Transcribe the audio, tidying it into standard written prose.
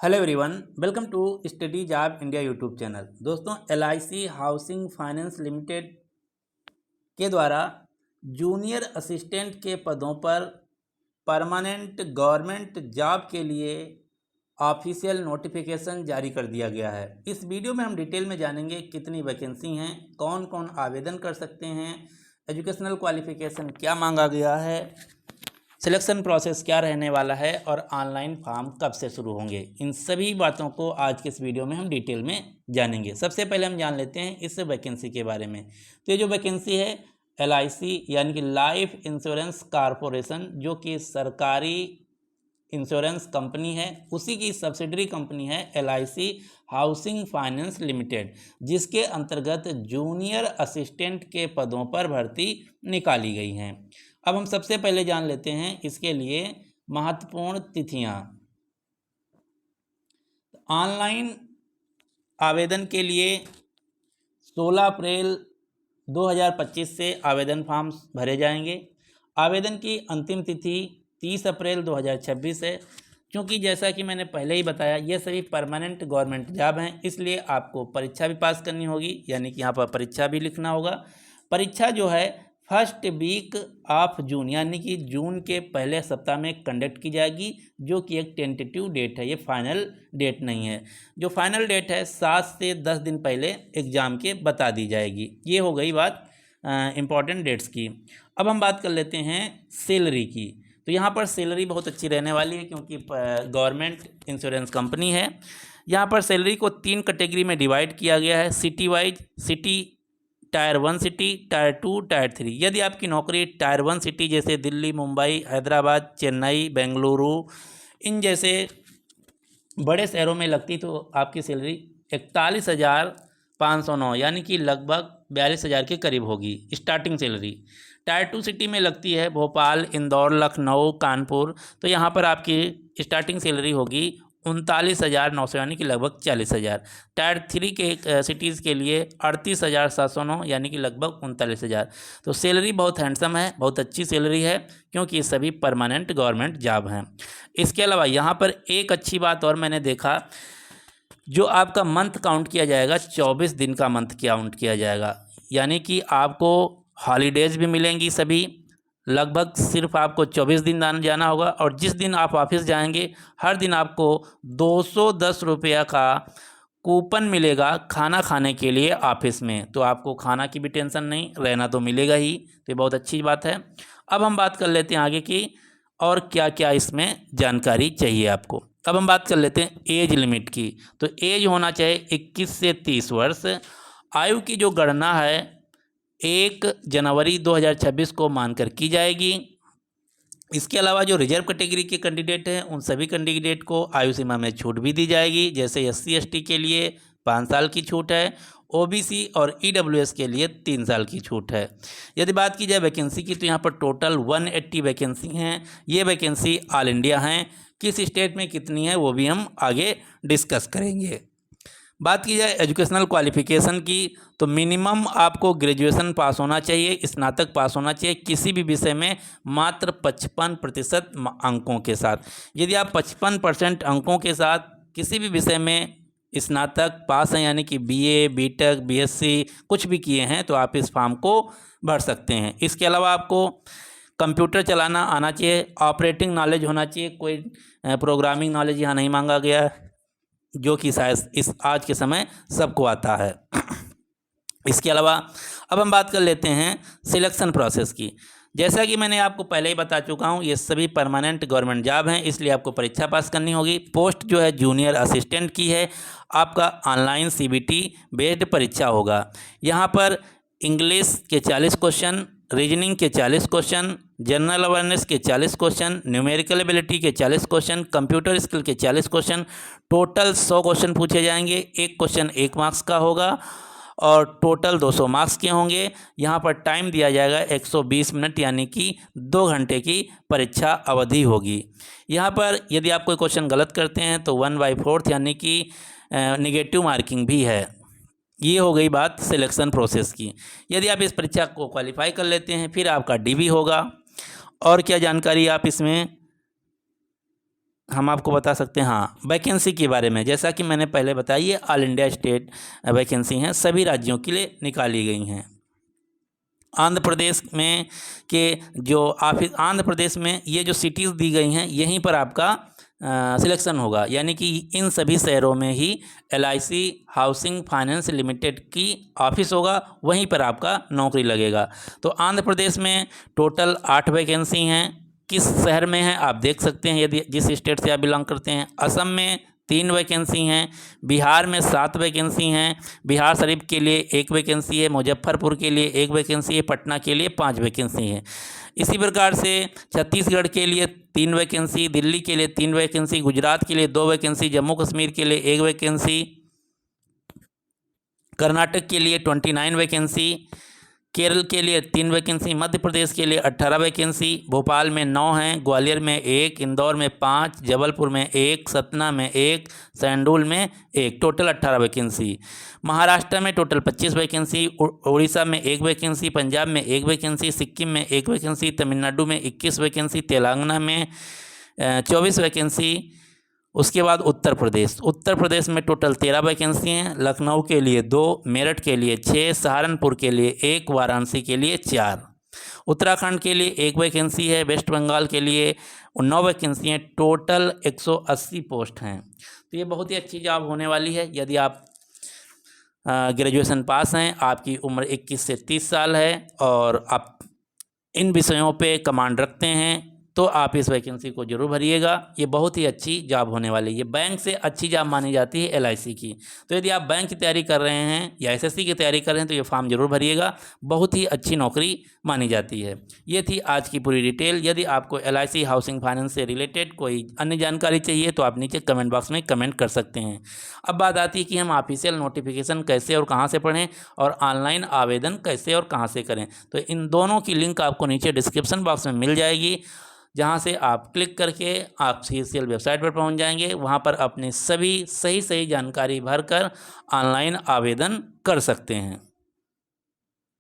Hello everyone, welcome to study job India YouTube channel. दोस्तों, LIC housing finance limited के द्वारा junior assistant के पदों पर परमानेंट गवर्नमेंट जॉब के लिए ऑफिशियल नोटिफिकेशन जारी कर दिया गया है। इस वीडियो में हम डिटेल में जानेंगे कितनी वैकेंसी हैं, कौन कौन आवेदन कर सकते हैं, एजुकेशनल क्वालिफिकेशन क्या मांगा गया है, सिलेक्शन प्रोसेस क्या रहने वाला है और ऑनलाइन फॉर्म कब से शुरू होंगे। इन सभी बातों को आज के इस वीडियो में हम डिटेल में जानेंगे। सबसे पहले हम जान लेते हैं इस वैकेंसी के बारे में। तो ये जो वैकेंसी है LIC यानी कि लाइफ इंश्योरेंस कॉरपोरेशन, जो कि सरकारी इंश्योरेंस कंपनी है, उसी की सब्सिडरी कंपनी है LIC हाउसिंग फाइनेंस लिमिटेड, जिसके अंतर्गत जूनियर असिस्टेंट के पदों पर भर्ती निकाली गई हैं। अब हम सबसे पहले जान लेते हैं इसके लिए महत्वपूर्ण तिथियां। ऑनलाइन आवेदन के लिए 16 अप्रैल 2025 से आवेदन फॉर्म भरे जाएंगे। आवेदन की अंतिम तिथि 30 अप्रैल 2026 है। क्योंकि जैसा कि मैंने पहले ही बताया, ये सभी परमानेंट गवर्नमेंट जॉब हैं, इसलिए आपको परीक्षा भी पास करनी होगी, यानी कि यहाँ पर परीक्षा भी लिखना होगा। परीक्षा जो है फर्स्ट वीक ऑफ जून यानी कि जून के पहले सप्ताह में कंडक्ट की जाएगी, जो कि एक टेंटेटिव डेट है, ये फाइनल डेट नहीं है। जो फाइनल डेट है 7 से 10 दिन पहले एग्ज़ाम के बता दी जाएगी। ये हो गई बात इम्पॉर्टेंट डेट्स की। अब हम बात कर लेते हैं सैलरी की। तो यहाँ पर सैलरी बहुत अच्छी रहने वाली है, क्योंकि गवर्नमेंट इंश्योरेंस कंपनी है। यहाँ पर सैलरी को 3 कैटेगरी में डिवाइड किया गया है, city wise. City tyre 1 city, tyre 2, tyre 3। यदि आपकी नौकरी टायर 1 सिटी जैसे दिल्ली, मुंबई, हैदराबाद, चेन्नई, बेंगलुरु, इन जैसे बड़े शहरों में लगती तो आपकी सैलरी 41,509 यानी कि लगभग 42,000 के करीब होगी स्टार्टिंग सैलरी। टायर 2 सिटी में लगती है भोपाल, इंदौर, लखनऊ, कानपुर, तो यहाँ पर आपकी स्टार्टिंग सैलरी होगी 39,900 यानी कि लगभग 40,000। टायर 3 के सिटीज़ के लिए 38,709 यानी कि लगभग 39,000। तो सैलरी बहुत हैंडसम है, बहुत अच्छी सैलरी है, क्योंकि ये सभी परमानेंट गवर्नमेंट जॉब हैं। इसके अलावा यहाँ पर एक अच्छी बात और मैंने देखा, जो आपका मंथ काउंट किया जाएगा, 24 दिन का मंथ काउंट किया जाएगा, यानी कि आपको हॉलीडेज़ भी मिलेंगी सभी। लगभग सिर्फ आपको 24 दिन जाना होगा, और जिस दिन आप ऑफिस जाएंगे हर दिन आपको 210 रुपया का कूपन मिलेगा खाना खाने के लिए ऑफिस में। तो आपको खाना की भी टेंशन नहीं, रहना तो मिलेगा ही। तो ये बहुत अच्छी बात है। अब हम बात कर लेते हैं आगे की, और क्या क्या इसमें जानकारी चाहिए आपको। अब हम बात कर लेते हैं एज लिमिट की। तो एज होना चाहिए 21 से 30 वर्ष। आयु की जो गणना है 1 जनवरी 2026 को मानकर की जाएगी। इसके अलावा जो रिजर्व कैटेगरी के कैंडिडेट हैं, उन सभी कैंडिडेट को आयु सीमा में छूट भी दी जाएगी। जैसे SC ST के लिए 5 साल की छूट है, OBC और EWS के लिए 3 साल की छूट है। यदि बात की जाए वैकेंसी की, तो यहाँ पर टोटल 180 वैकेंसी हैं। ये वैकेंसी ऑल इंडिया हैं। किस स्टेट में कितनी है वो भी हम आगे डिस्कस करेंगे। बात की जाए एजुकेशनल क्वालिफिकेशन की, तो मिनिमम आपको ग्रेजुएशन पास होना चाहिए, स्नातक पास होना चाहिए किसी भी विषय में, मात्र 55% अंकों के साथ। यदि आप 55% अंकों के साथ किसी भी विषय में स्नातक पास हैं, यानी कि BA, BTech, BSc कुछ भी किए हैं, तो आप इस फॉर्म को भर सकते हैं। इसके अलावा आपको कंप्यूटर चलाना आना चाहिए, ऑपरेटिंग नॉलेज होना चाहिए। कोई प्रोग्रामिंग नॉलेज यहाँ नहीं मांगा गया है, जो कि शायद इस आज के समय सबको आता है। इसके अलावा अब हम बात कर लेते हैं सिलेक्शन प्रोसेस की। जैसा कि मैंने आपको पहले ही बता चुका हूँ, ये सभी परमानेंट गवर्नमेंट जॉब हैं, इसलिए आपको परीक्षा पास करनी होगी। पोस्ट जो है जूनियर असिस्टेंट की है। आपका ऑनलाइन CBT बेस्ड परीक्षा होगा। यहाँ पर इंग्लिश के 40 क्वेश्चन, रीजनिंग के 40 क्वेश्चन, जनरल अवेयरनेस के 40 क्वेश्चन, न्यूमेरिकल एबिलिटी के 40 क्वेश्चन, कंप्यूटर स्किल के 40 क्वेश्चन, टोटल 100 क्वेश्चन पूछे जाएंगे। एक क्वेश्चन 1 मार्क्स का होगा और टोटल 200 मार्क्स के होंगे। यहाँ पर टाइम दिया जाएगा 120 मिनट, यानी कि 2 घंटे की परीक्षा अवधि होगी। यहाँ पर यदि आप कोई क्वेश्चन गलत करते हैं तो 1/4 यानी कि नेगेटिव मार्किंग भी है। ये हो गई बात सिलेक्शन प्रोसेस की। यदि आप इस परीक्षा को क्वालिफाई कर लेते हैं, फिर आपका DB होगा। और क्या जानकारी आप इसमें हम आपको बता सकते हैं, हाँ, वैकेंसी के बारे में जैसा कि मैंने पहले बताया, ये ऑल इंडिया स्टेट वैकेंसी हैं, सभी राज्यों के लिए निकाली गई हैं। आंध्र प्रदेश में के जो ऑफिस, आंध्र प्रदेश में ये जो सिटीज़ दी गई हैं, यहीं पर आपका सिलेक्शन होगा, यानी कि इन सभी शहरों में ही LIC हाउसिंग फाइनेंस लिमिटेड की ऑफिस होगा, वहीं पर आपका नौकरी लगेगा। तो आंध्र प्रदेश में टोटल 8 वैकेंसी हैं। किस शहर में है आप देख सकते हैं, यदि जिस स्टेट से आप बिलोंग करते हैं। असम में 3 वैकेंसी हैं, बिहार में 7 वैकेंसी हैं, बिहार शरीफ के लिए 1 वैकेंसी है, मुजफ्फरपुर के लिए 1 वैकेंसी है, पटना के लिए 5 वैकेंसी है। इसी प्रकार से छत्तीसगढ़ के लिए 3 वैकेंसी, दिल्ली के लिए 3 वैकेंसी, गुजरात के लिए 2 वैकेंसी, जम्मू कश्मीर के लिए 1 वैकेंसी, कर्नाटक के लिए 29 वैकेंसी, केरल के लिए 3 वैकेंसी, मध्य प्रदेश के लिए 18 वैकेंसी, भोपाल में 9 हैं, ग्वालियर में 1, इंदौर में 5, जबलपुर में 1, सतना में 1, शहडोल में 1, टोटल 18 वैकेंसी। महाराष्ट्र में टोटल 25 वैकेंसी, उड़ीसा में 1 वैकेंसी, पंजाब में 1 वैकेंसी, सिक्किम में 1 वैकेंसी, तमिलनाडु में 21 वैकेंसी, तेलंगाना में 24 वैकेंसी। उसके बाद उत्तर प्रदेश में टोटल 13 वैकेंसी हैं, लखनऊ के लिए 2, मेरठ के लिए 6, सहारनपुर के लिए 1, वाराणसी के लिए 4। उत्तराखंड के लिए 1 वैकेंसी है, वेस्ट बंगाल के लिए 9 वैकेंसी हैं, टोटल 180 पोस्ट हैं। तो ये बहुत ही अच्छी जॉब होने वाली है। यदि आप ग्रेजुएशन पास हैं, आपकी उम्र 21 से 30 साल है और आप इन विषयों पे कमांड रखते हैं, तो आप इस वैकेंसी को जरूर भरिएगा। ये बहुत ही अच्छी जॉब होने वाली है। ये बैंक से अच्छी जॉब मानी जाती है LIC की। तो यदि आप बैंक की तैयारी कर रहे हैं या SSC की तैयारी कर रहे हैं तो ये फॉर्म जरूर भरिएगा, बहुत ही अच्छी नौकरी मानी जाती है। ये थी आज की पूरी डिटेल। यदि आपको LIC हाउसिंग फाइनेंस से रिलेटेड कोई अन्य जानकारी चाहिए तो आप नीचे कमेंट बॉक्स में कमेंट कर सकते हैं। अब बात आती है कि हम ऑफिशियल नोटिफिकेशन कैसे और कहाँ से पढ़ें और ऑनलाइन आवेदन कैसे और कहाँ से करें। तो इन दोनों की लिंक आपको नीचे डिस्क्रिप्शन बॉक्स में मिल जाएगी, जहाँ से आप क्लिक करके आप ऑफिशियल वेबसाइट पर पहुँच जाएंगे। वहाँ पर अपनी सभी सही जानकारी भरकर ऑनलाइन आवेदन कर सकते हैं।